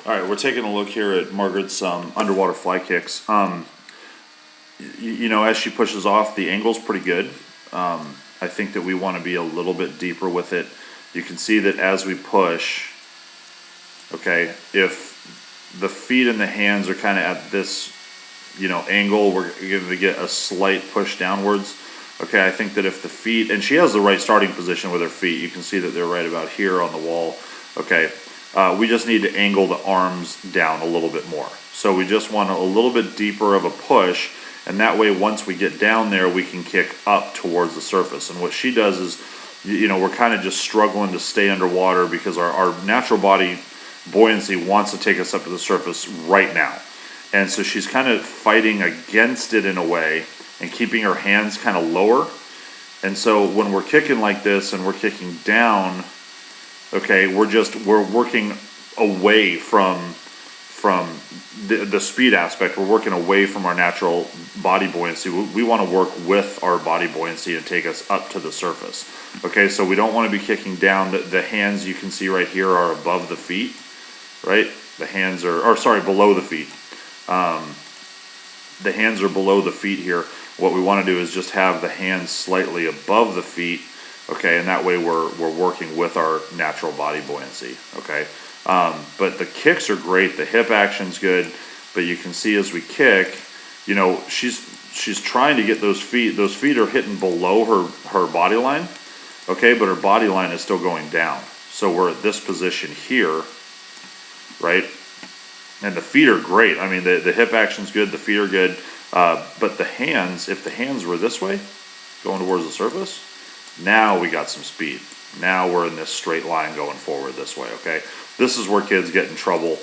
All right, we're taking a look here at Margaret's underwater fly kicks. You know, as she pushes off, the angle's pretty good. I think that we want to be a little bit deeper with it. You can see that as we push, okay, if the feet and the hands are kind of at this, you know, angle, we're going to get a slight push downwards. Okay, I think that if the feet, and she has the right starting position with her feet, you can see that they're right about here on the wall. Okay, we just need to angle the arms down a little bit more. So we just want a little bit deeper of a push, and that way once we get down there, we can kick up towards the surface. And what she does is, you know, we're kind of just struggling to stay underwater because our natural body buoyancy wants to take us up to the surface right now. And so she's kind of fighting against it in a way and keeping her hands kind of lower. And so when we're kicking like this and we're kicking down, okay, we're working away from the speed aspect. We're working away from our natural body buoyancy. We want to work with our body buoyancy and take us up to the surface. Okay, so we don't want to be kicking down. The hands you can see right here are above the feet, right? The hands are, or sorry, below the feet. The hands are below the feet here. What we want to do is just have the hands slightly above the feet, okay, and that way we're working with our natural body buoyancy, okay. But the kicks are great. The hip action's good, but you can see as we kick, you know, she's trying to get those feet. Those feet are hitting below her body line, okay, but her body line is still going down. So we're at this position here, right? And the feet are great. I mean, the hip action's good, the feet are good, but the hands, if the hands were this way, going towards the surface, now we got some speed. Now we're in this straight line going forward this way, okay? This is where kids get in trouble.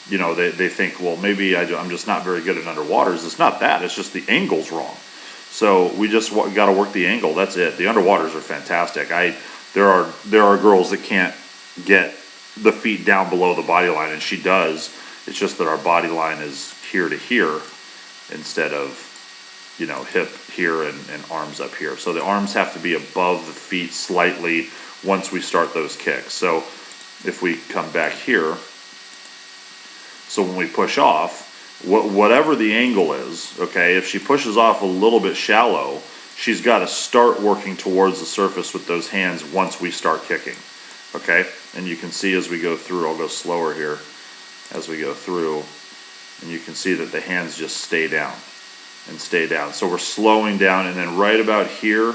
You know, they think, well, maybe I'm just not very good at underwaters. It's not that. It's just the angle's wrong. So we just got to work the angle. That's it. The underwaters are fantastic. There are girls that can't get the feet down below the body line, and she does. It's just that our body line is here to here instead of, you know, hip here and arms up here. So the arms have to be above the feet slightly once we start those kicks. So if we come back here, so when we push off, whatever the angle is, okay, if she pushes off a little bit shallow, she's got to start working towards the surface with those hands once we start kicking, okay? And you can see as we go through, I'll go slower here, as we go through, and you can see that the hands just stay down and stay down. So we're slowing down, and then right about here,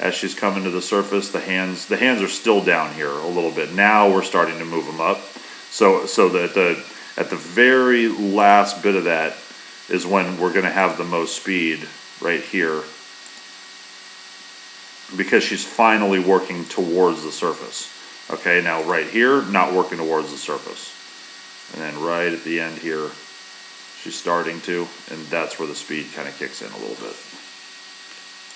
as she's coming to the surface, the hands are still down here a little bit. Now we're starting to move them up. So that at the very last bit of that is when we're going to have the most speed right here, because she's finally working towards the surface. Okay, now right here, not working towards the surface. And then right at the end here, she's starting to, and that's where the speed kind of kicks in a little bit.